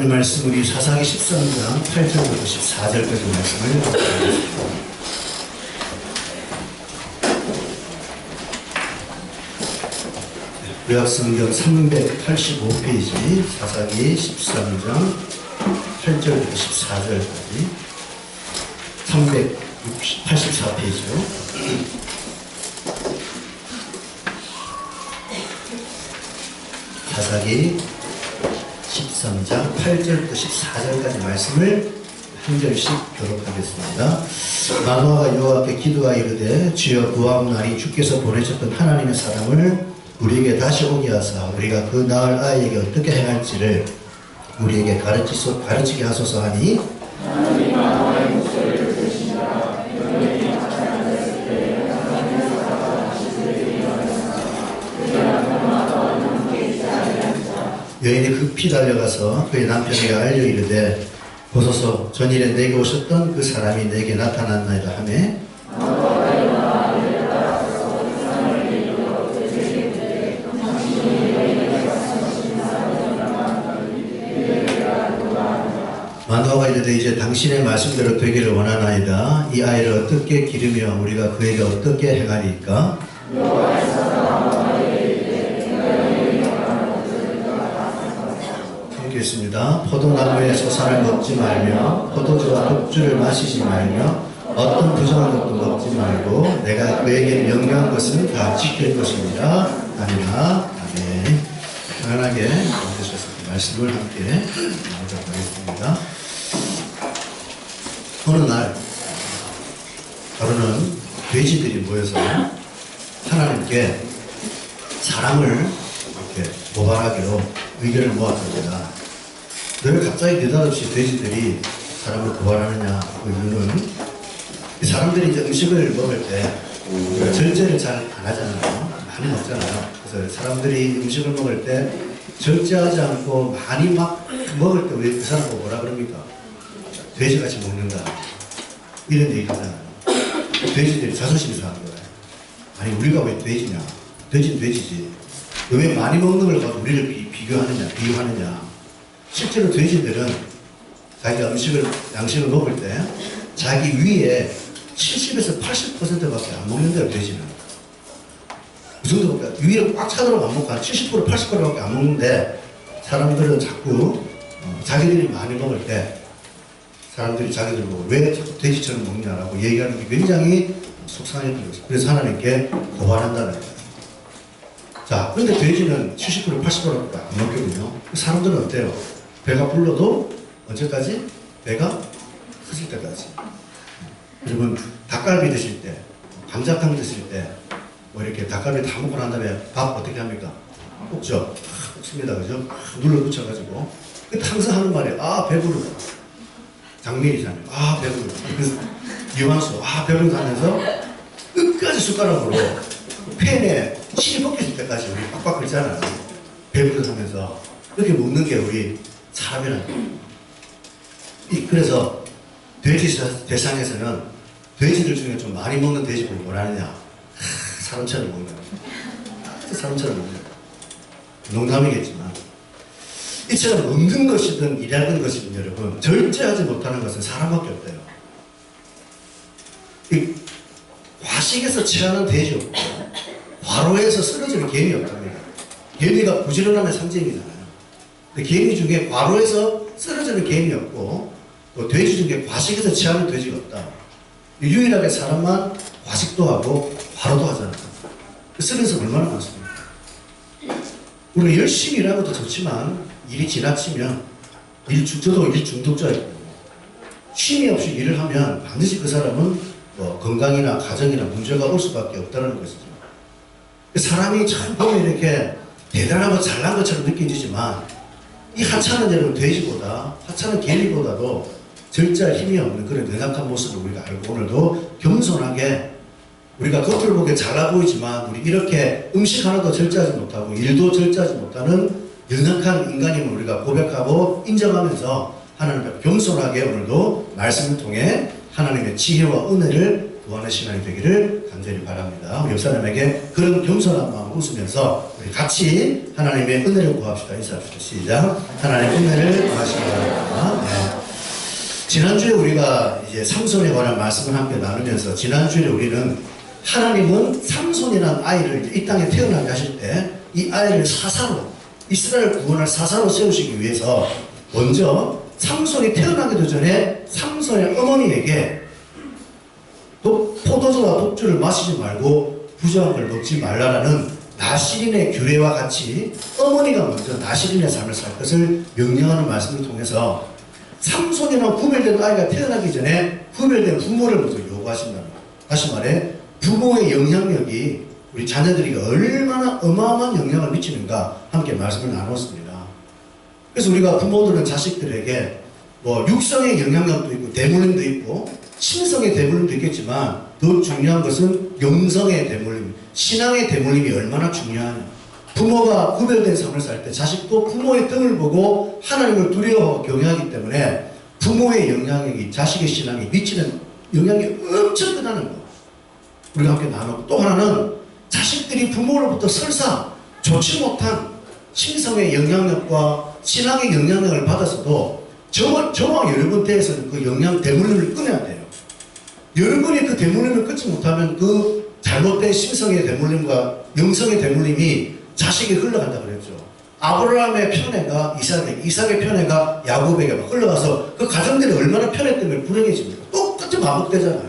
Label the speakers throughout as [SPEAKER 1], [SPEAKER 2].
[SPEAKER 1] 하나님 말씀 우리 사사기 13장 8절부터 14절까지 말씀을 보겠습니다. 구약성경 385페이지 사사기 13장 8절부터 14절까지 384페이지요. 사사기 13장 8절부터 14절까지 말씀을 한 절씩 교독하겠습니다. 마노아가 여호와께 기도하여 이르되 주여 구하옵나니 주께서 보내셨던 하나님의 사람을 우리에게 다시 오게 하사 우리가 그 낳을 아이에게 어떻게 행할지를 우리에게 가르치게 하소서 하니 여인이 급히 달려가서 그의 남편에게 알려 이르되 보소서 전일에 내게 오셨던 그 사람이 내게 나타났나이다 하매 마노아가 이르되 이제 당신의 말씀대로 되기를 원하나이다. 이 아이를 어떻게 기르며 우리가 그에게 어떻게 행하리까? 읽겠습니다. 포도나무에서 산을 먹지 말며 포도주와 독주를 마시지 말며 어떤 부정한 것도 먹지 말고 내가 그에게 명령한 것은 다 지킬 것입니다. 아니나 아멘. 편안하게 앉으셔서 말씀을 함께 나누도록 하겠습니다. 어느 날 하루는 돼지들이 모여서 하나님께 사람을 이렇게 고발하기로 의견을 모았습니다. 왜 갑자기 느닷없이 돼지들이 사람을 고발하느냐? 그 이유는 이 사람들이 이제 음식을 먹을 때 절제를 잘 안 하잖아요. 많이 먹잖아요. 그래서 사람들이 음식을 먹을 때 절제하지 않고 많이 막 먹을 때 왜 그 사람 보고 뭐라 그럽니까? 돼지같이 먹는다. 이런 얘기 하잖아요. 돼지들이 자존심이 상한 거예요. 아니 우리가 왜 돼지냐? 돼지는 돼지지. 왜 많이 먹는 걸 가지고 우리를 비유하느냐? 실제로 돼지들은 자기가 양식을 먹을 때 자기 위에 70에서 80%밖에 안 먹는데요, 돼지는. 그 정도밖에, 위에 꽉 차도록 안 먹고 한 70%, 80%밖에 안 먹는데 사람들은 자꾸 자기들이 많이 먹을 때 사람들이 자기들 보고 왜 자꾸 돼지처럼 먹냐라고 얘기하는 게 굉장히 속상했던 거죠. 그래서 하나님께 고발한다는 거예요. 자, 근데 돼지는 70%, 80%밖에 안 먹거든요. 사람들은 어때요? 배가 불러도 언제까지? 배가 터질 때까지. 여러분, 닭갈비 드실 때, 감자탕 드실 때, 뭐 이렇게 닭갈비 다 먹고 난 다음에 밥 어떻게 합니까? 볶죠? 볶습니다. 그죠? 눌러 붙여가지고. 근데 항상 하는 말이, 아, 배부르다. 장면이잖아요. 아, 배부르다. 그래서 유한수, 아, 배부르다 하면서 끝까지 숟가락으로 팬에 침이 벗겨질 때까지 우리 빡빡 끓잖아요. 배부르다 하면서. 이렇게 먹는 게 우리 사람이라는 거예요. 그래서 돼지 대상에서는 돼지들 중에 좀 많이 먹는 돼지를 뭐라느냐? 사람처럼 먹는 거예요. 사람처럼 먹는 거예요. 농담이겠지만 이처럼 먹는 것이든 일하는 것이든 여러분 절제하지 못하는 것은 사람밖에 없대요. 이 과식에서 취하는 돼지 없고 과로에서 쓰러지는 개미 없답니다. 개미가 부지런함의 상징이잖아요. 근데 개미 중에 과로에서 쓰러지는 개미 없고 또 돼지 중에 과식에서 취하는 돼지가 없다. 유일하게 사람만 과식도 하고 과로도 하잖아요. 스트레스 얼마나 많습니까? 우리가 열심히 일하는 것도 좋지만 일이 지나치면 저도 일 중독자였고 쉼이 없이 일을 하면 반드시 그 사람은 뭐 건강이나 가정이나 문제가 올 수밖에 없다는 것이죠. 사람이 참 보면 이렇게 대단하고 잘난 것처럼 느껴지지만 이 하찮은 여러분 돼지보다 하찮은 개미보다도 절제할 힘이 없는 그런 연약한 모습을 우리가 알고 오늘도 겸손하게 우리가 겉으로 보기에 잘나 보이지만 우리 이렇게 음식 하나도 절제하지 못하고 일도 절제하지 못하는 연약한 인간임을 우리가 고백하고 인정하면서 하나님 앞에 겸손하게 오늘도 말씀을 통해 하나님의 지혜와 은혜를 구하는 시간이 되기를 간절히 바랍니다. 우리 옆사람에게 그런 겸손한 마음 웃으면서 우리 같이 하나님의 은혜를 구합시다. 인사합시다. 시작. 하나님의 은혜를 구하시기 바랍니다. 지난주에 우리가 이제 삼손에 관한 말씀을 함께 나누면서 지난주에 우리는 하나님은 삼손이라는 아이를 이 땅에 태어나게 하실 때 이 아이를 사사로 이스라엘 구원할 사사로 세우시기 위해서 먼저 삼손이 태어나기도 전에 삼손의 어머니에게 포도주와 독주를 마시지 말고 부정한 걸 먹지 말라라는 나시린의 규례와 같이 어머니가 먼저 나시린의 삶을 살 것을 명령하는 말씀을 통해서 삼손이나 구별된 아이가 태어나기 전에 구별된 부모를 먼저 요구하신다는 거예요. 다시 말해 부모의 영향력이 우리 자녀들에게 얼마나 어마어마한 영향을 미치는가 함께 말씀을 나눴습니다. 그래서 우리가 부모들은 자식들에게 뭐 육성의 영향력도 있고 대물림도 있고 신성의 대물림도 있겠지만 더 중요한 것은 영성의 대물림, 신앙의 대물림이 얼마나 중요하냐. 부모가 구별된 삶을 살 때 자식도 부모의 등을 보고 하나님을 두려워하고 경외하기 때문에 부모의 영향력이 자식의 신앙에 미치는 영향이 엄청 크다는 거. 우리가 함께 나누고 또 하나는 자식들이 부모로부터 설사 좋지 못한 신성의 영향력과 신앙의 영향력을 받았어도 저와 여러분 때에서는 그 영향 대물림을 끊어야 돼요. 여러분이 그 대물림을 끊지 못하면 그 잘못된 신성의 대물림과 영성의 대물림이 자식이 흘러간다고 그랬죠. 아브라함의 편애가 이삭의 편애가 야곱에게 막 흘러가서 그 가정들이 얼마나 편애 때문에 불행해집니까? 똑같이 반복되잖아요.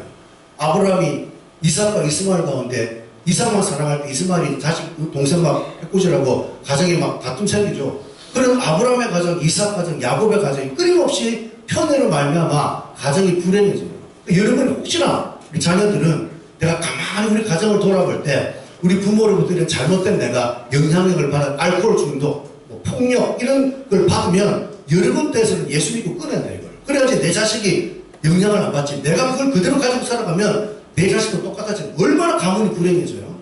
[SPEAKER 1] 아브라함이 이삭과 이스마엘 가운데 이삭만 사랑할 때 이스마엘이 자식 동생 막 해꾸지라고 가정이 막 다툼 생기죠. 그런 아브라함의 가정, 이삭 가정, 야곱의 가정이 끊임없이 편애로 말미암아 가정이 불행해집니다. 여러분 혹시나 우리 자녀들은 내가 가만히 우리 가정을 돌아볼 때 우리 부모로부터 이런 잘못된 내가 영향력을 받아 알코올 중독, 뭐 폭력 이런 걸 받으면 여러분 때에서는 예수 믿고 끊어야 돼 이걸. 그래야지 내 자식이 영향을 안 받지. 내가 그걸 그대로 가지고 살아가면 내 자식도 똑같아지. 얼마나 가문이 불행해져요.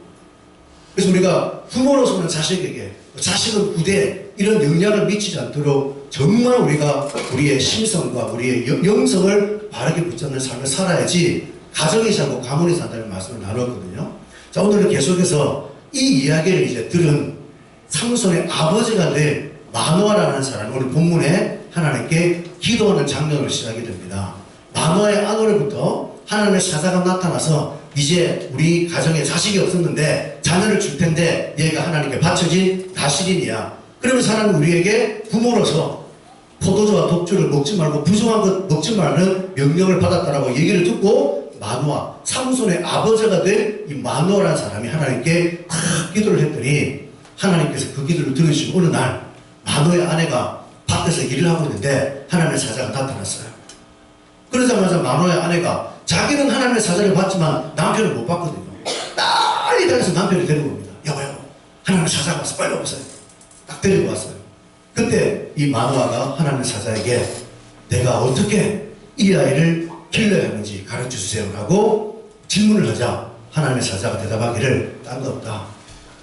[SPEAKER 1] 그래서 우리가 부모로서는 자식에게 자식은 부대에 이런 영향을 미치지 않도록 정말 우리가 우리의 심성과 우리의 영성을 바르게 붙잡는 삶을 살아야지 가정이 살고 가문이 산다는 말씀을 나눴거든요. 자, 오늘은 계속해서 이 이야기를 이제 들은 삼손의 아버지가 될 마노아라는 사람이 오늘 본문에 하나님께 기도하는 장면으로 시작이 됩니다. 마노아의 아내로부터 하나님의 사자가 나타나서 이제 우리 가정에 자식이 없었는데 자녀를 줄 텐데 얘가 하나님께 바쳐진 나시린이야. 그러면서 하나님 우리에게 부모로서 포도주와 독주를 먹지 말고 부정한 것 먹지 말는 명령을 받았다라고 얘기를 듣고 마노아, 삼손의 아버지가 된 이 마노아라는 사람이 하나님께 탁 기도를 했더니 하나님께서 그 기도를 들으시고 어느 날 마노아의 아내가 밖에서 일을 하고 있는데 하나님의 사자가 나타났어요. 그러자마자 마노아의 아내가 자기는 하나님의 사자를 받지만 남편을 못 받거든요. 빨리 다녀서 남편을 데리고 옵니다. 여보 하나님의 사자가 왔어. 빨리 오세요. 딱 데리고 왔어요. 그때 이 마노아가 하나님의 사자에게 내가 어떻게 이 아이를 길러야 하는지 가르쳐 주세요 라고 질문을 하자 하나님의 사자가 대답하기를 딴 거 없다.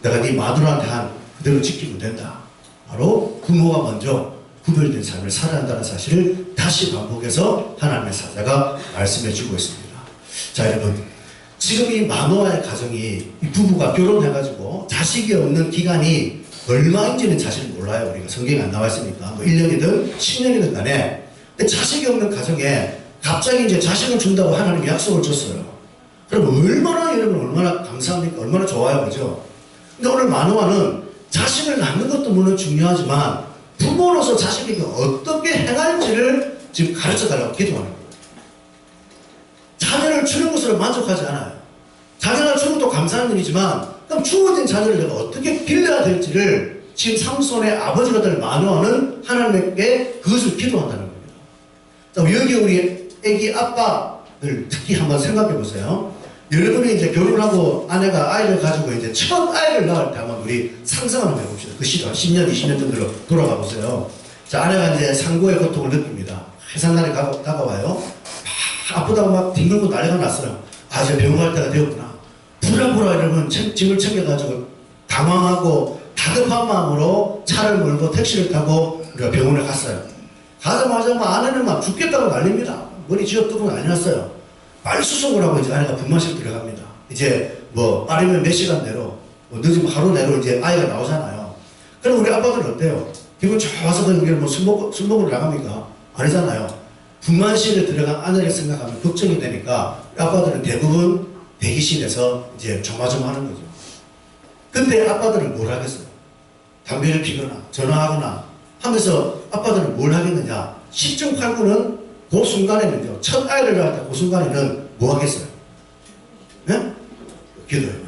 [SPEAKER 1] 내가 네 마누라한테 한 그대로 지키면 된다. 바로 부모가 먼저 구별된 삶을 살아야 한다는 사실을 다시 반복해서 하나님의 사자가 말씀해 주고 있습니다. 자 여러분, 지금 이 마노아의 가정이 이 부부가 결혼해가지고 자식이 없는 기간이 얼마인지는 사실 몰라요. 우리가 성경에 안 나와 있으니까 뭐 1년이든 10년이든 간에. 근데 자식이 없는 가정에 갑자기 이제 자식을 준다고 하나님이 약속을 줬어요. 그럼 얼마나 여러분 얼마나 감사합니까? 얼마나 좋아요, 그죠? 근데 오늘 마노아는 자식을 낳는 것도 물론 중요하지만 부모로서 자식에게 어떻게 행할지를 지금 가르쳐 달라고 기도하는 거예요. 자녀를 주는 것으로 만족하지 않아요. 자녀를 주는 것도 감사한 일이지만 그럼 주어진 자녀를 내가 어떻게 길러야 될지를 지금 삼손의 아버지가 될 마노아는 하나님께 그것을 기도한다는 겁니다. 자, 여기 우리 애기 아빠들 특히 한번 생각해 보세요. 여러분이 이제 결혼하고 아내가 아이를 가지고 이제 첫 아이를 낳을 때 한번 우리 상상 한번 해봅시다. 그 시간 10년, 20년 정도로 돌아가 보세요. 자, 아내가 이제 상고의 고통을 느낍니다. 해산날이 다가와요. 막 아프다고 막 뒹굴고 난리가 났어요. 아, 이제 병원 갈 때가 되었구나. 부랴부랴 이러면 짐을 챙겨가지고 당황하고 다급한 마음으로 차를 몰고 택시를 타고 우리가 병원에 갔어요. 가자마자 막 아내는 막 죽겠다고 난립니다. 머리 쥐어뜯고 난리 났어요. 빨리 수속을 하고 이제 아내가 분만실 들어갑니다. 이제 뭐 빠르면 몇 시간 내로, 뭐 늦으면 하루 내로 이제 아이가 나오잖아요. 그럼 우리 아빠들은 어때요? 기분 좋아서 그냥 뭐 술 먹으러 나갑니까? 아니잖아요. 분만실에 들어간 아내를 생각하면 걱정이 되니까 아빠들은 대부분 대기실에서 이제 조마조마하는 거죠. 근데 아빠들은 뭘 하겠어요? 담배를 피거나 전화하거나 하면서 아빠들은 뭘 하겠느냐? 10중 8구는 그 순간에는요, 첫 아이를 낳을 때 그 순간에는 뭐 하겠어요? 네? 기도해요.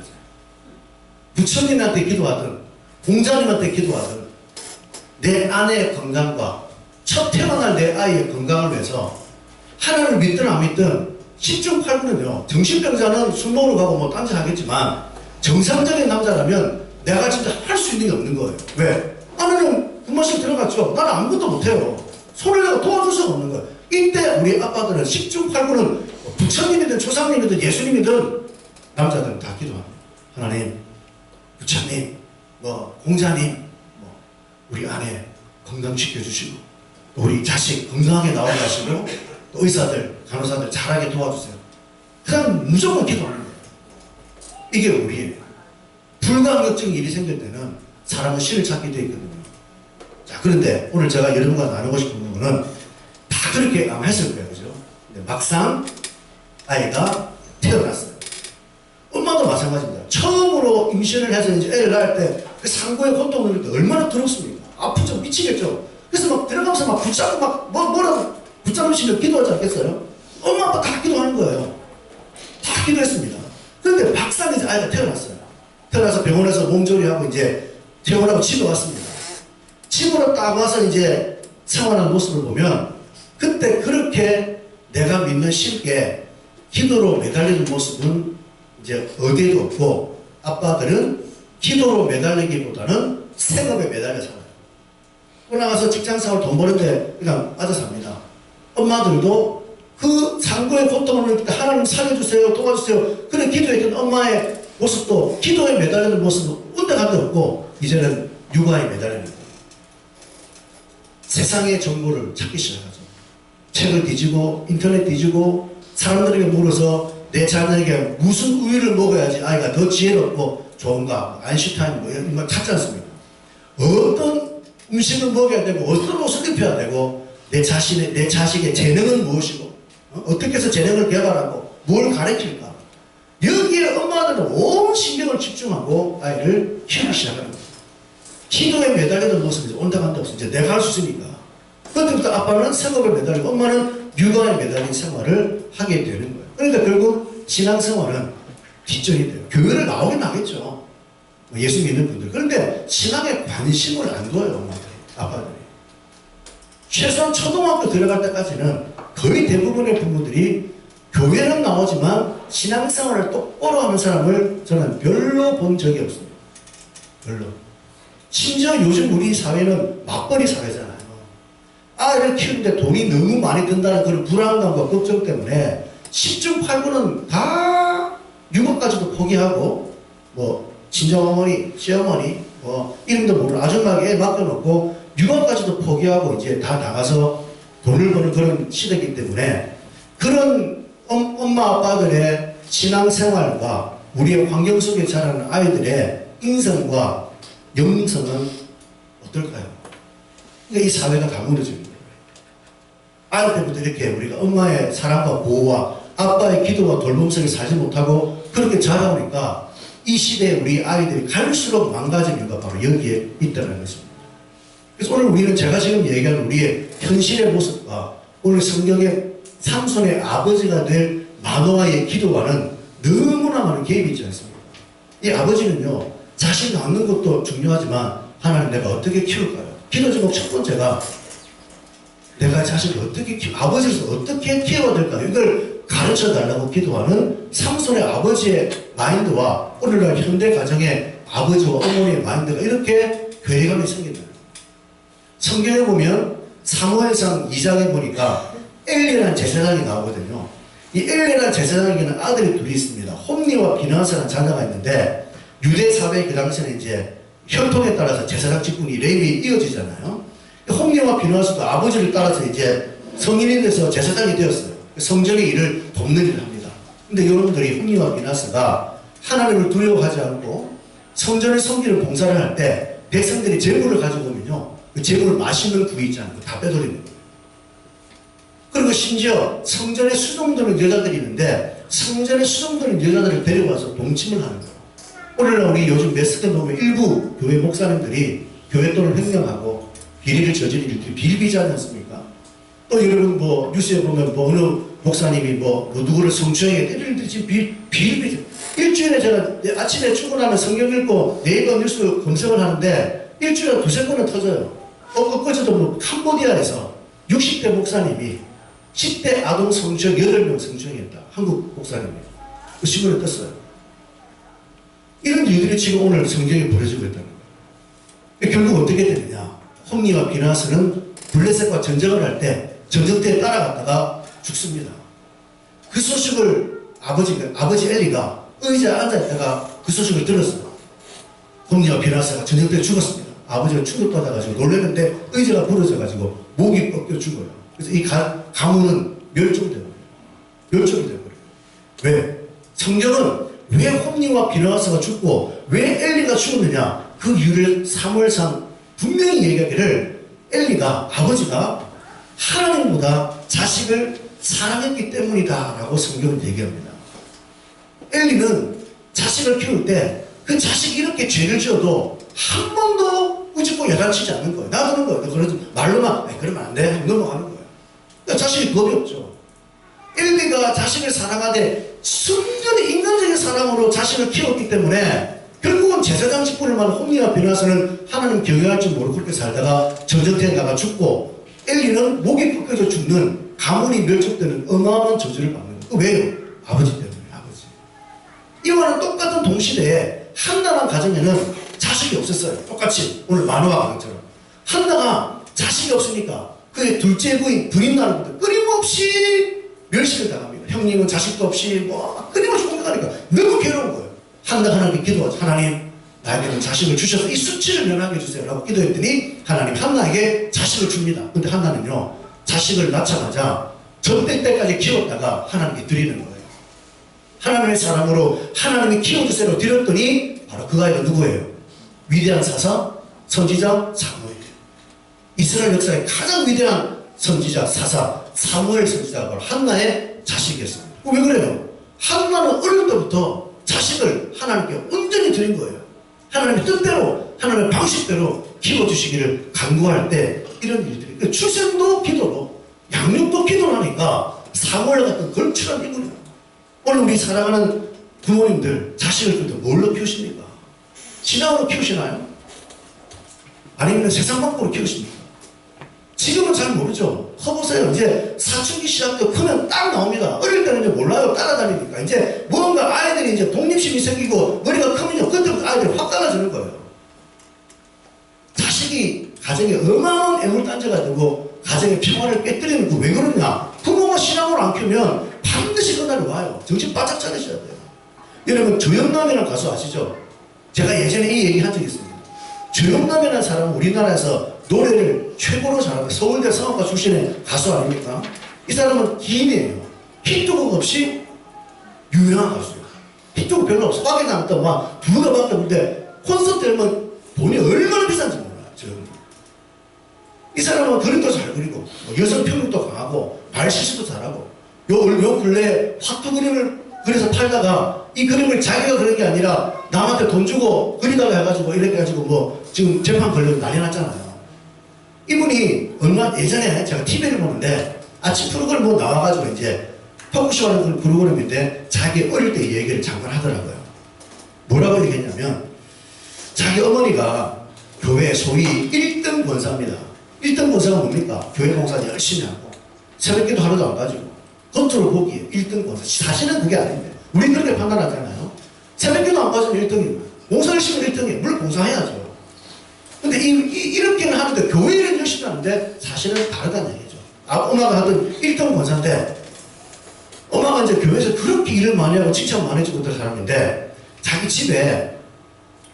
[SPEAKER 1] 부처님한테 기도하든 공자님한테 기도하든 내 아내의 건강과 첫 태어날 내 아이의 건강을 위해서 하나님을 믿든 안 믿든 10중 8구는요, 정신병자는 술 먹으러 가고 뭐 딴짓 하겠지만 정상적인 남자라면 내가 진짜 할 수 있는 게 없는 거예요. 왜? 아내는 분만실 들어갔죠. 나는 아무것도 못해요. 손을 내가 도와줄 수가 없는 거예요. 이때 우리 아빠들은 10중 8구는 부처님이든 조상님이든 예수님이든 남자들은 다 기도합니다. 하나님, 부처님, 공자님, 우리 아내 건강시켜주시고 또 우리 자식 건강하게 나오게 하시고 또 의사들, 간호사들 잘하게 도와주세요. 그냥 무조건 기도하는 거예요. 이게 우리예요. 불가항력적인 일이 생길 때는 사람은 신을 찾게 되어 있거든요. 자, 그런데 오늘 제가 여러분과 나누고 싶은 부분은 다 그렇게 아마 했을 거예요. 그죠? 근데 막상 아이가 태어났어요. 엄마도 마찬가지입니다. 처음으로 임신을 해서 이제 애를 낳을 때 그 상고의 고통을 느낄 때 얼마나 두렵습니까? 아프죠? 미치겠죠? 그래서 막 들어가면서 막 붙잡고 막 뭐라고 붙잡으시면 기도하지 않겠어요? 엄마 아빠 다 기도하는 거예요. 다 기도했습니다. 그런데 막상 이제 아이가 태어났어요. 태어나서 병원에서 몸조리하고 이제 퇴원하고 집에 왔습니다. 집으로 딱 와서 이제 생활하는 모습을 보면 그때 그렇게 내가 믿는 신께 기도로 매달리는 모습은 이제 어디에도 없고 아빠들은 기도로 매달리기보다는 생업에 매달려 살아요. 나가서 직장생활 돈 버는데 그냥 맞아 삽니다. 엄마들도 그 상고의 고통을 느낄 때 하나님 살려주세요, 도와주세요. 그래 기도했던 엄마의 모습도 기도에 매달리는 모습은 온데간데 없고 이제는 육아에 매달리는 거예요. 세상의 정보를 찾기 시작하죠. 책을 뒤지고 인터넷 뒤지고 사람들에게 물어서 내 자녀에게 무슨 우유를 먹어야지 아이가 더 지혜롭고 좋은가, 아인슈타인 뭐 이런 걸 찾지 않습니까? 어떤 음식을 먹여야 되고 어떤 옷을 입혀야 되고 내 자식의 재능은 무엇이고 어떻게 해서 재능을 개발하고 뭘 가르칠까, 여기에 엄마들은 온 신경을 집중하고 아이를 키우기 시작하는 거예요. 기도에 매달리는 모습이 온데간데 없어. 이제 내가 할 수 있으니까. 그때부터 아빠는 생업에 매달리고 엄마는 육아에 매달린 생활을 하게 되는 거예요. 그러니까 결국 신앙생활은 뒷전이 돼요. 교회를 나오긴 나겠죠. 예수 믿는 분들. 그런데 신앙에 관심을 안 둬요. 엄마들이, 아빠들이. 최소한 초등학교 들어갈 때까지는 거의 대부분의 부모들이 교회는 나오지만 신앙생활을 똑바로 하는 사람을 저는 별로 본 적이 없습니다. 별로. 심지어 요즘 우리 사회는 맞벌이 사회잖아요. 아이를 키우는데 돈이 너무 많이 든다는 그런 불안감과 걱정 때문에 10중 8구는 다 육아까지도 포기하고 친정어머니, 시어머니 이름도 모르는 아줌마에게 애 맡겨놓고 육아까지도 포기하고 이제 다 나가서 돈을 버는 그런 시대이기 때문에 그런 엄마 아빠들의 신앙생활과 우리의 환경 속에 자라는 아이들의 인성과 영성은 어떨까요? 그러니까 이 사회가 다 무너지는 거예요. 아이 때부터 이렇게 우리가 엄마의 사랑과 보호와 아빠의 기도와 돌봄 속에 살지 못하고 그렇게 자라오니까 이 시대에 우리 아이들이 갈수록 망가진 이유가 바로 여기에 있다는 것입니다. 그래서 오늘 우리는 제가 지금 얘기하는 우리의 현실의 모습과 오늘 성경의 삼손의 아버지가 될 마노아의 기도와는 너무나 많은 개입이 있지 않습니까? 이 아버지는요, 자식 낳는 것도 중요하지만 하나님 내가 어떻게 키울까요? 기도 제목 첫 번째가 내가 자식을 어떻게 아버지로서 어떻게 키워야 될까요? 이걸 가르쳐 달라고 기도하는 삼손의 아버지의 마인드와 오늘날 현대 가정의 아버지와 어머니의 마인드가 이렇게 괴리감이 생긴다. 성경에 보면 사무엘상 2장에 보니까 엘리라는 제사장이 나오거든요. 이 엘리라는 제사장에게는 아들이 둘이 있습니다. 홈니와 비나하스라는 자녀가 있는데 유대 사회 그 당시에는 이제 혈통에 따라서 제사장 직분이 레위 이어지잖아요. 홈니와 비나하스도 아버지를 따라서 이제 성인이 돼서 제사장이 되었어요. 성전의 일을 돕는 일을 합니다. 근데 여러분들이 홈니와 비나하스가 하나님을 두려워하지 않고 성전의 성기를 봉사를 할 때 백성들이 재물을 가지고 오면요, 그 재물을 맛있는 부위 있잖아요. 다 빼돌리는 거예요. 그리고 그리고 심지어 성전에 수종드는 여자들이 있는데 성전에 수종드는 여자들을 데려와서 동침을 하는 거예요. 오늘날 우리 요즘 매스컴 보면 일부 교회 목사님들이 교회 돈을 횡령하고 비리를 저지른 일들이 비일비재하지 않습니까? 또 여러분 뭐 뉴스에 보면 뭐 어느 목사님이 뭐 누구를 성추행해 이런 일들이 지금 비일비재. 일주일에 제가 아침에 출근하면 성경 읽고 네이버 뉴스 검색을 하는데 일주일에 두세 번은 터져요. 엊그제도 뭐 캄보디아에서 60대 목사님이 10대 아동 성추행 8명 성추행했다. 한국 목사님이. 그 신문에 떴어요. 이런 일들이 지금 오늘 성경에 벌어지고 있다는 거예요. 결국 어떻게 되느냐. 홈리와 비나스는 블레셋과 전쟁을 할 때 전쟁터에 따라갔다가 죽습니다. 그 소식을 아버지 엘리가 의자에 앉아있다가 그 소식을 들었어요. 홈리와 비나스가 전쟁터에 죽었습니다. 아버지가 충격받아가지고 놀랐는데 의자가 부러져가지고 목이 꺾여 죽어요. 그래서 이 가문은 멸종이 되어버려요. 멸종이 되어버려요. 왜? 성경은 왜 홈리와 비나스가 죽고 왜 엘리가 죽었느냐 그 이유를 사무엘상 분명히 얘기하기를 엘리가 아버지가 하나님보다 자식을 사랑했기 때문이다 라고 성경은 얘기합니다. 엘리는 자식을 키울 때 그 자식이 이렇게 죄를 지어도 한 번도 우습고 야단치지 않는 거예요. 놔두는 거예요. 그래서 말로만 그러면 안 돼 넘어가는 거예요. 그러니까 자식이 겁이 없죠. 엘리가 자식을 사랑하되 순전히 인간적인 사랑으로 자식을 키웠기 때문에 결국은 제사장 직분을 맡은 홈리와 비나스는 하나님 경외할 줄 모르고 그렇게 살다가 전쟁터에 나가 죽고 엘리는 목이 꺾여져 죽는 가문이 멸종되는 어마어마한 저주를 받는 거예요. 왜요? 아버지 때문에. 아버지. 이와는 똑같은 동시대에 한나라는 가정에는 자식이 없었어요. 똑같이 오늘 만화와 가정처럼 한나가 자식이 없으니까 그의 둘째 부인 브림나로부터 끊임없이 멸시를 당합니다. 형님은 자식도 없이 뭐 끊임없이 공격하니까 너무 괴로운 거예요. 한나가 하나님께 기도하죠. 하나님 나에게는 자식을 주셔서 이 수치를 면하게 해주세요 라고 기도했더니 하나님 한나에게 자식을 줍니다. 근데 한나는요 자식을 낳자마자 전대 때까지 키웠다가 하나님께 드리는 거예요. 하나님의 사랑으로 하나님이 키워주세요 드렸더니 바로 그 아이가 누구예요? 위대한 사사 선지자 사무엘. 이스라엘 역사의 가장 위대한 선지자 사사 사무엘 선지자가 바로 한나의 자식이었습니다. 왜 그래요? 한나는 어릴 때부터 자식을 하나님께 온전히 드린 거예요. 하나님의 뜻대로 하나님의 방식대로 키워주시기를 간구할 때 이런 일들이 그러니까 출생도 기도로 양육도 기도로 하니까 사무엘 같은 걸출한 인물이에요. 오늘 우리 사랑하는 부모님들 자식을 키울 때 뭘로 키우십니까? 신앙으로 키우시나요? 아니면 세상 방법으로 키우십니까? 지금은 잘 모르죠. 커보세요. 이제 사춘기 시작도 크면 딱 나옵니다. 어릴 때는 이제 몰라요. 따라다니니까. 이제 뭔가 아이들이 이제 독립심이 생기고 머리가 크면요. 그때부터 아이들이 확 달라지는 거예요. 자식이 가정에 어마어마한 애물단지가 되고 가정의 평화를 깨뜨리는 거 왜 그러냐? 부모가 신앙으로 안 키우면 반드시 그날이 와요. 정신 바짝 차리셔야 돼요. 여러분 조영남이라는 가수 아시죠? 제가 예전에 이 얘기 한 적이 있습니다. 조영남이라는 사람은 우리나라에서 노래를 최고로 잘하는 서울대 성악과 출신의 가수 아닙니까? 이 사람은 기인이에요. 히트곡 없이 유명한 가수예요. 히트곡 별로 없어. 확인 안 했다. 막 부가 밖에 없는데 콘서트 하면 돈이 얼마나 비싼지 몰라요. 이 사람은 그림도 잘 그리고 여성 표현도 강하고 발시스도 잘하고 요 근래에 화투 그림을 그래서 팔다가 이 그림을 자기가 그린 게 아니라 남한테 돈 주고 그리다가 해가지고 이렇게 해가지고 뭐 지금 재판 걸려서 난리 났잖아요. 이분이 얼마 예전에 제가 TV를 보는데 아침 프로그램 뭐 나와가지고 이제 토크쇼 하는 프로그램인데 자기 어릴 때 이 얘기를 잠깐 하더라고요. 뭐라고 얘기했냐면 자기 어머니가 교회 소위 1등 권사입니다. 1등 권사가 뭡니까? 교회 봉사 열심히 하고 새벽기도 하루도 안 가지고 겉으로 보기에 1등 권사. 사실은 그게 아닌데 우리 그렇게 판단하잖아요. 새벽기도 안 가지면 1등이에요. 봉사 열심히 1등이에요. 물론 봉사해야죠. 근데 이렇게는 하는데 교회를 열심히 하는데 사실은 다르다는 얘기죠. 엄마가 하던 1등 권사인데 엄마가 이제 교회에서 그렇게 일을 많이 하고 칭찬 많이 해주고 있던 사람인데 자기 집에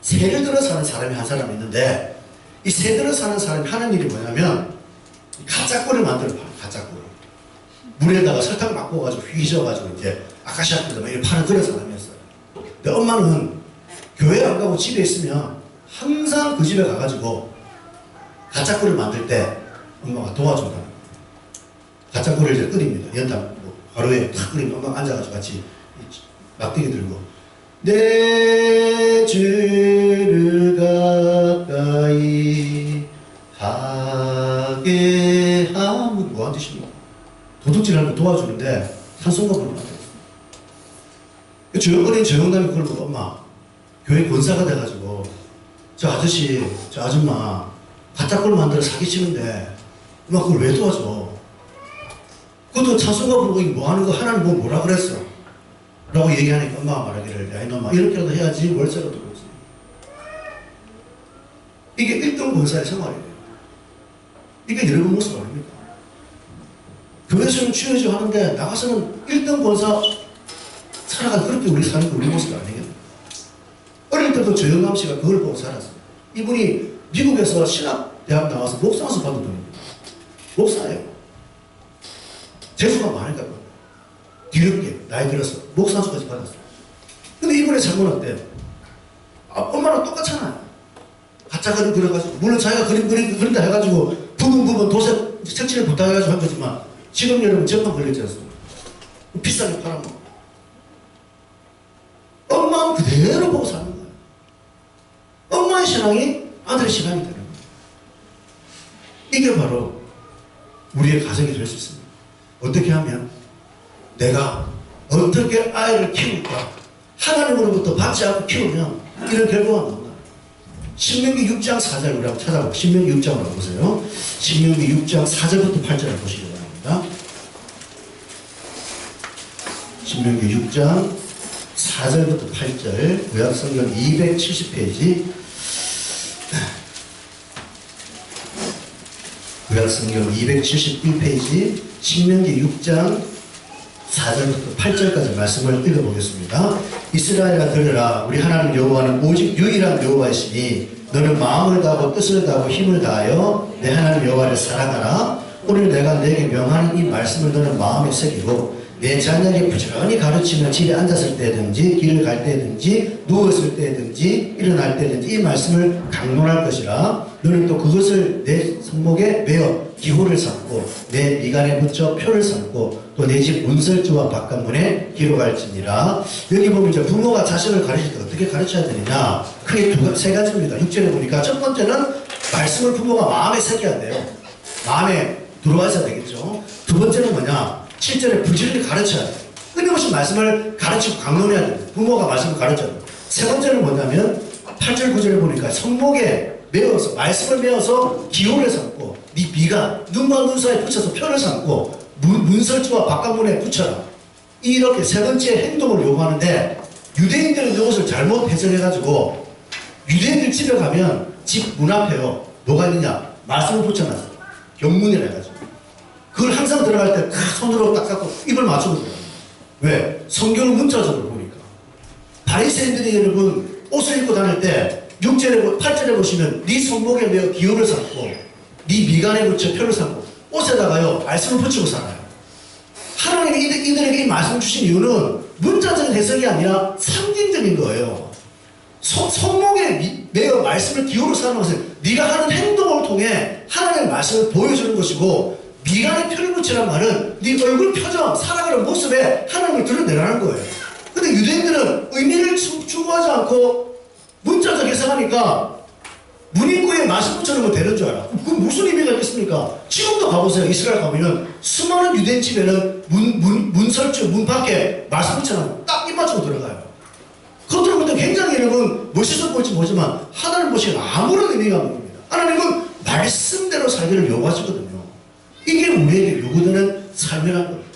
[SPEAKER 1] 새를 들어 사는 사람이 한 사람이 있는데 이 새 들어 사는 사람이 하는 일이 뭐냐면 가짜꿀을 만들어 파요. 가짜꿀. 물에다가 설탕 바꿔가지고 휘저어가지고 이제 아카시아꿀도 막 이렇게 파는 그런 사람이었어요. 근데 엄마는 교회 안 가고 집에 있으면 항상 그 집에 가가지고 가짜꿀을 만들 때 엄마가 도와준다는 거예요. 바짝고를 이제 끓입니다. 연탄 가루에 탁 끓이면 막 앉아가지고 같이 막대기 들고 내 주를 가까이 하게 하면 뭐한 뜻입니까? 도둑질하는 거 도와주는데 찬송가 부르면 안 되겠어요. 어린 저 영감이 그걸 보고 엄마 교회 권사가 돼가지고 저 아저씨 저 아줌마 바짝골 만들어 사기치는데 엄마 그걸 왜 도와줘? 그것도 찬송가 부르고 뭐 하는 거 하나님 보고 뭐라 그랬어? 라고 얘기하니까 엄마가 말하기를 야 이놈아 이렇게라도 해야지 월세가 들어오지. 이게 1등 권사의 생활이에요. 이게 여러분 모습 아닙니까? 교회에서는 취해져 하는데 나가서는 1등 권사 살아가 그렇게 우리 사는 게 우리 모습이 아니겠네요. 어릴 때도 조영남 씨가 그걸 보고 살았어요. 이분이 미국에서 신학대학 나와서 목사한수 받은 분입니다. 목사예요. 재수가 많으니까 뒤늦게 나이 들어서 목사한수까지 받았어요. 근데 이분의 잘못은 어때요? 엄마랑 똑같잖아요. 가짜 그림 그려가지고 물론 자기가 그린다 해가지고 부분 도색 색칠을 부탁해가지고 한 거지만 지금 여러분 재판 걸렸지 않습니까? 비싸게 팔아먹어. 엄마는 그대로 보고 사는 거예요. 엄마의 신앙이 아들의 신앙이 되는 거예요. 이게 바로 우리의 가정이 될 수 있습니다. 어떻게 하면 내가 어떻게 아이를 키울까 하나님으로부터 받지 않고 키우면 이런 결과가 나온다. 신명기 6장 4절 우리 한번 찾아보고 신명기 6장을 보세요. 신명기 6장 4절부터 8절을 보시기 바랍니다. 신명기 6장 4절부터 8절 구약성경 270페이지 구약성경 271페이지 신명기 6장 4절부터 8절까지 말씀을 읽어보겠습니다. 이스라엘아 들으라. 우리 하나님 여호와는 오직 유일한 여호와이시니 너는 마음을 다하고 뜻을 다하고 힘을 다하여 내 하나님 여호와를 사랑하라. 오늘 내가 내게 명하는 이 말씀을 너는 마음에 새기고 내 자녀에게 부지런히 가르치며 집에 앉았을 때든지 길을 갈 때든지 누웠을 때든지 일어날 때든지 이 말씀을 강론할 것이라. 너는 또 그것을 내 손목에 메어 기호를 삼고 내 미간에 붙여 표를 삼고 또 내 집 문설주와 바깥문에 기록할지니라. 여기 보면 이제 부모가 자식을 가르칠 때 어떻게 가르쳐야 되느냐 크게 세 가지입니다. 6절에 보니까 첫 번째는 말씀을 부모가 마음에 새겨야 돼요. 마음에 들어와 있어야 되겠죠. 두 번째는 뭐냐 7절에 부지런히 가르쳐야 돼요. 끊임없이 말씀을 가르치고 강론해야 돼요. 부모가 말씀을 가르쳐야 돼요. 세 번째는 뭐냐면 8절 9절에 보니까 손목에 메어서 말씀을 메어서 기호를 삼고 네 비가 눈과 눈 사이에 붙여서 표를 삼고 문설주와 바깥문에 붙여라. 이렇게 세 번째 행동을 요구하는데 유대인들은 이것을 잘못 해석해가지고 유대인들 집에 가면 집 문 앞에요 뭐가 있느냐 말씀을 붙여놨어요. 경문이라 해가지고 그걸 항상 들어갈 때 손으로 딱 잡고 입을 맞추고 들어가요. 왜? 성경을 문자적으로 보니까 바리새인들이 여러분 옷을 입고 다닐 때 6절에 8절에 보시면 네 손목에 메어 기호를 삼고 네 미간에 붙여 표를 삼고 옷에다가요 말씀을 붙이고 살아요. 하나님이 이들에게 이 말씀을 주신 이유는 문자적인 해석이 아니라 상징적인 거예요. 손목에 메어 말씀을 기호로 사는 것은 네가 하는 행동을 통해 하나님의 말씀을 보여주는 것이고 미간에 표를 붙이라는 말은 네 얼굴 표정 살아가는 모습에 하나님을 드러내라는 거예요. 근데 유대인들은 의미를 추구하지 않고 문자적 해석하니까 문인구에 말씀 붙여놓으면 되는 줄 알아. 그 무슨 의미가 있겠습니까? 지금도 가보세요. 이스라엘 가보면 수많은 유대인 집에는 문설주 문 밖에 말씀 붙여놓으면 딱 입 맞추고 들어가요. 겉으로 보면 굉장히 여러분 멋있어 보일지 모르지만 하나님 보시기엔 아무런 의미가 없는 겁니다. 하나님은 말씀대로 살기를 요구하시거든요. 이게 우리에게 요구되는 삶이라는 겁니다.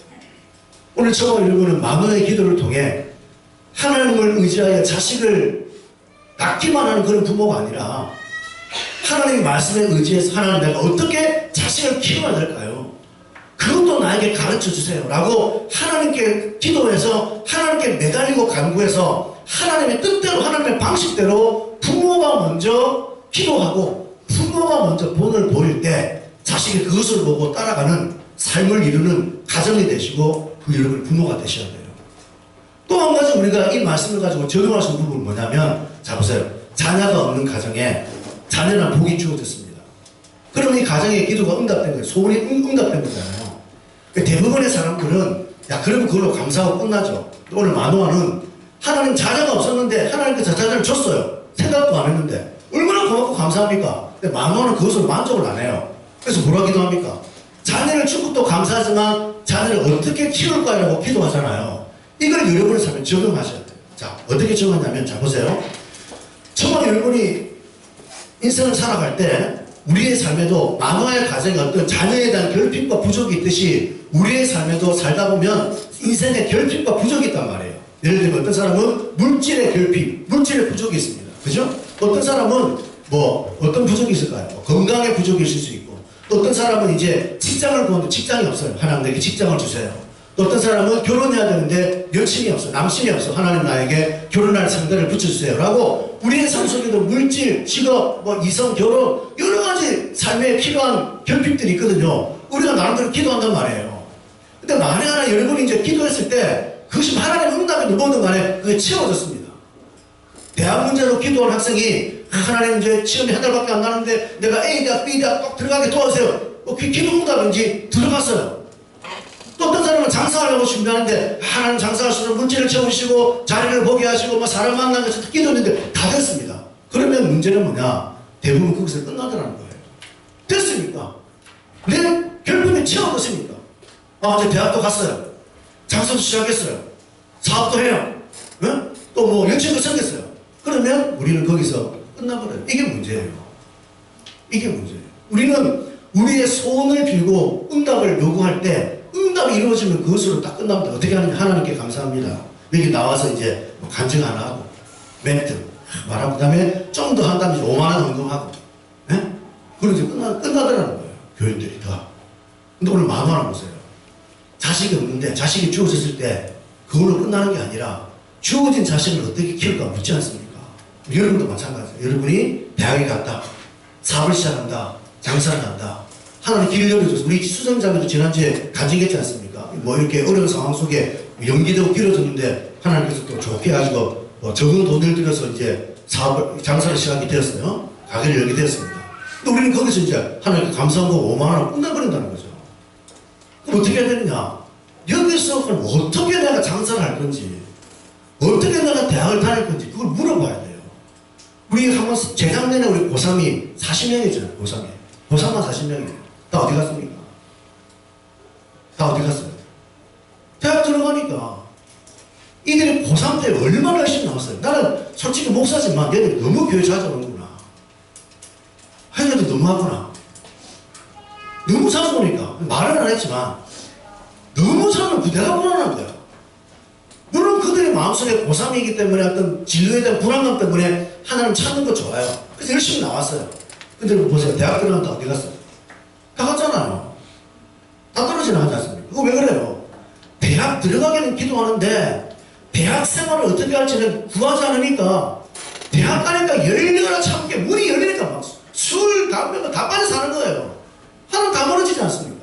[SPEAKER 1] 오늘 저와 여러분은 만원의 기도를 통해 하나님을 의지하여 자식을 낳기만 하는 그런 부모가 아니라 하나님의 말씀에 의지해서 하나님 내가 어떻게 자식을 키워야 될까요? 그것도 나에게 가르쳐주세요 라고 하나님께 기도해서 하나님께 매달리고 간구해서 하나님의 뜻대로 하나님의 방식대로 부모가 먼저 기도하고 부모가 먼저 본을 보일 때 자식이 그것을 보고 따라가는 삶을 이루는 가정이 되시고 그 여러분 부모가 되셔야 돼요. 또 한 가지 우리가 이 말씀을 가지고 적용할 수 있는 부분은 뭐냐면 자 보세요. 자녀가 없는 가정에 자녀는 복이 주어졌습니다. 그럼 이 가정의 기도가 응답된 거예요. 소원이 응답된 거잖아요. 대부분의 사람들은 야 그러면 그걸로 감사하고 끝나죠. 오늘 만호아는 하나님 자녀가 없었는데 하나님께서 자녀를 줬어요. 생각도 안 했는데 얼마나 고맙고 감사합니까? 근데 만호아는 그것으로 만족을 안 해요. 그래서 뭐라 기도합니까? 자녀를 준 것도 감사하지만 자녀를 어떻게 키울까라고 기도하잖아요. 이걸 여러분의 삶에 적용하셔야 돼요. 자, 어떻게 적용하냐면, 자, 보세요. 정말 여러분이 인생을 살아갈 때 우리의 삶에도 만화의 가정에 어떤 자녀에 대한 결핍과 부족이 있듯이 우리의 삶에도 살다 보면 인생에 결핍과 부족이 있단 말이에요. 예를 들면 어떤 사람은 물질의 결핍, 물질의 부족이 있습니다. 그죠? 어떤 사람은 뭐 어떤 부족이 있을까요? 건강의 부족이 있을 수 있고, 또 어떤 사람은 이제 직장을 구하는데 직장이 없어요. 하나님 내게 직장을 주세요. 또 어떤 사람은 결혼해야 되는데 여친이 없어, 남친이 없어. 하나님 나에게 결혼할 상대를 붙여주세요. 라고 우리의 삶 속에도 물질, 직업, 뭐 이성, 결혼 여러 가지 삶에 필요한 결핍들이 있거든요. 우리가 나름대로 기도한단 말이에요. 근데 만에 하나 여러분이 이제 기도했을 때 그것이 하나님의 응답이 뭐든 간에 그게 채워졌습니다. 대학 문제로 기도한 학생이 하나님 이제 시험이 한 달밖에 안 나는데 내가 A대학, B대학 꼭 들어가게 도와주세요. 기도 응답인지 들어갔어요. 또 어떤 사람은 장사하려고 준비하는데 하나님 장사할 수 있는 문제를 채우시고 자리를 보게 하시고 뭐 사람 만나는 것을 기도했는데 다 됐습니다. 그러면 문제는 뭐냐? 대부분 거기서 끝나더라는 거예요. 됐습니까? 내 결국에 채워졌습니까? 아 이제 대학도 갔어요. 장사도 시작했어요. 사업도 해요. 응? 또 뭐 여친도 생겼어요. 그러면 우리는 거기서 끝나버려요. 이게 문제예요. 이게 문제예요. 우리는 우리의 소원을 빌고 응답을 요구할 때 응답이 이루어지면 그것으로 딱 끝납니다. 어떻게 하느냐? 하나님께 감사합니다. 여기 나와서 이제 뭐 간증 하나 하고 멘트 말하고 그다음에 좀 더 한다면 5만원 헌금하고 그런 이제 끝나더라는 거예요. 교인들이 다. 근데 오늘 만원을 보세요. 자식이 없는데 자식이 주어졌을 때 그걸로 끝나는 게 아니라 주어진 자식을 어떻게 키울까 묻지 않습니까? 여러분도 마찬가지예요. 여러분이 대학에 갔다, 사업을 시작한다, 장사를 한다. 하나님 길을 열어줘서 우리 수정자매도 지난주에 간증했지 않습니까? 뭐 이렇게 어려운 상황 속에 연기되고 길어졌는데 하나님께서 또 좋게 해가지고 뭐 적은 돈을 들여서 이제 사업을, 장사를 시작이 되었어요. 가게를 열게 되었습니다. 근데 우리는 거기서 이제 하나님께 감사한 거 5만원 끝나버린다는 거죠. 그럼 어떻게 해야 되느냐? 여기서 그럼 어떻게 내가 장사를 할 건지, 어떻게 내가 대학을 다닐 건지 그걸 물어봐야 돼요. 우리 한번 재작년에 우리 고3이 40명이잖아요. 고3이. 고3만 40명이에요. 다 어디 갔습니까? 다 어디 갔어요? 대학 들어가니까 이들이 고3 때 얼마나 열심히 나왔어요. 나는 솔직히 목사지만 얘들 너무 교회 찾아오는구나. 하여튼 너무하구나. 너무 자주 오니까 말은 안 했지만 너무 자주 내가 불안한 거야. 물론 그들의 마음속에 고3이기 때문에 어떤 진로에 대한 불안감 때문에 하나님 찾는 거 좋아요. 그래서 열심히 나왔어요. 근데 보세요. 대학 들어간다 어디 갔어요? 다 갔잖아요. 다 떨어지나 하지 않습니까? 그거 왜 그래요? 대학 들어가기는 기도하는데 대학 생활을 어떻게 할지는 구하지 않으니까 대학 가니까 열려라 참게 문이 열리니까 막 술, 담배 다 빠져 사는 거예요. 하나님 다 멀어지지 않습니까?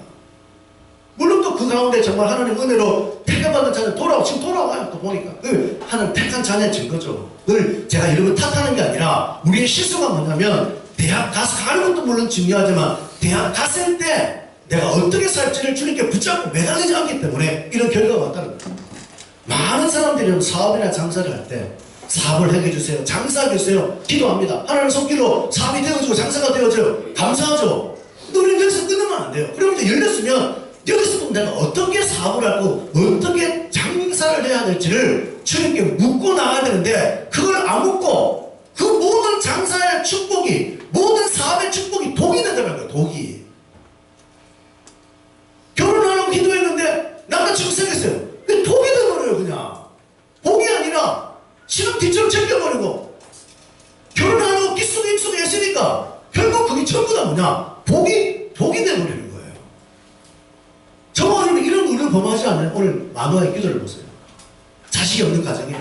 [SPEAKER 1] 물론 또 그 가운데 정말 하나님 은혜로 택함받은 자는 지금 돌아와요. 또 보니까 그 하나님 택한 자녀의 증거죠. 그걸 제가 여러분 탓하는 게 아니라 우리의 실수가 뭐냐면 대학 가서 가는 것도 물론 중요하지만 대학 갔을 때 내가 어떻게 살지를 주님께 붙잡고 매달리지 않기 때문에 이런 결과가 왔다는 거예요. 많은 사람들이 사업이나 장사를 할 때 사업을 하게 해주세요. 장사하게 해주세요. 기도합니다. 하나님 손길로 사업이 되어지고 장사가 되어져요. 감사하죠. 근데 우리는 여기서 끊으면 안 돼요. 그러면 열렸으면 여기서도 내가 어떻게 사업을 하고 어떻게 장사를 해야 될지를 주님께 묻고 나가야 되는데 그걸 안 묻고 그 모든 장사의 축복이 모든 사업의 축복이 독이 되더라고요. 독이. 결혼하려고 기도했는데 남자친구 생겼어요. 그 독이 되버려요. 그냥 복이 아니라 신혼 뒤처럼 챙겨버리고 결혼하려고 기속에 입속에 했으니까 결국 그게 전부 다 뭐냐 복이 돼버리는 거예요. 저와 여러분 이런 우리를 범하지 않아요. 오늘 만화의 기도를 보세요. 자식이 없는 가정에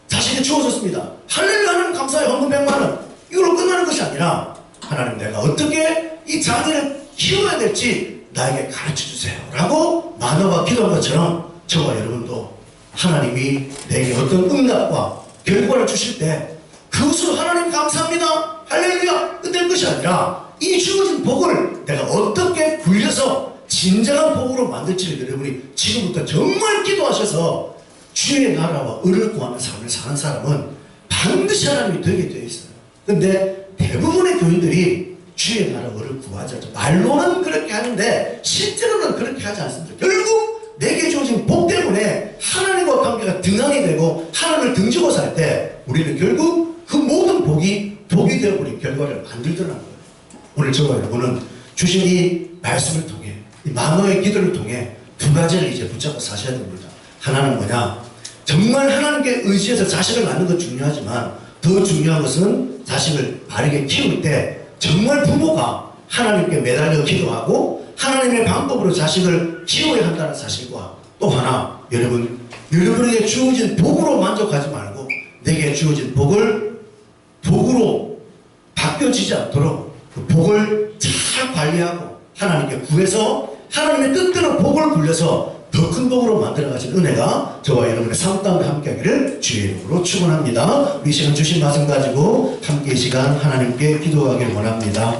[SPEAKER 1] 자식이 주어졌습니다. 할렐루야 하나님 감사해요. 헌금 100만원 이걸로 끝나는 것이 아니라 하나님 내가 어떻게 이 자녀를 키워야 될지 나에게 가르쳐주세요 라고 만화가 기도한 것처럼 저와 여러분도 하나님이 내게 어떤 응답과 결과를 주실 때 그것으로 하나님 감사합니다 할렐루야 끝낼 것이 아니라 이 주어진 복을 내가 어떻게 굴려서 진정한 복으로 만들지를 여러분이 지금부터 정말 기도하셔서 주의 나라와 의를 구하는 삶을 사는 사람은 반드시 하나님이 되게 되어 있어요. 근데 대부분의 교인들이 주의 나라 의를 구하자. 말로는 그렇게 하는데 실제로는 그렇게 하지 않습니다. 결국 내게 주어진 복 때문에 하나님과 관계가 등한이 되고 하나님을 등지고 살 때 우리는 결국 그 모든 복이 되어버린 결과를 만들더라는 거예요. 오늘 저와 여러분은 주신 이 말씀을 통해 이 만호의 기도를 통해 두 가지를 이제 붙잡고 사셔야 됩니다. 하나는 뭐냐? 정말 하나님께 의지해서 자식을 낳는 건 중요하지만 더 중요한 것은 자식을 바르게 키울 때 정말 부모가 하나님께 매달려 기도하고 하나님의 방법으로 자식을 키워야 한다는 사실과 또 하나 여러분에게 주어진 복으로 만족하지 말고 내게 주어진 복을 복으로 바뀌어지지 않도록 그 복을 잘 관리하고 하나님께 구해서 하나님의 뜻대로 복을 굴려서 더 큰 복으로 만들어가신 은혜가 저와 여러분의 삶 가운데 함께하기를 주의 이름으로 축원합니다. 이 시간 주신 말씀 가지고 함께 이 시간 하나님께 기도하기를 원합니다.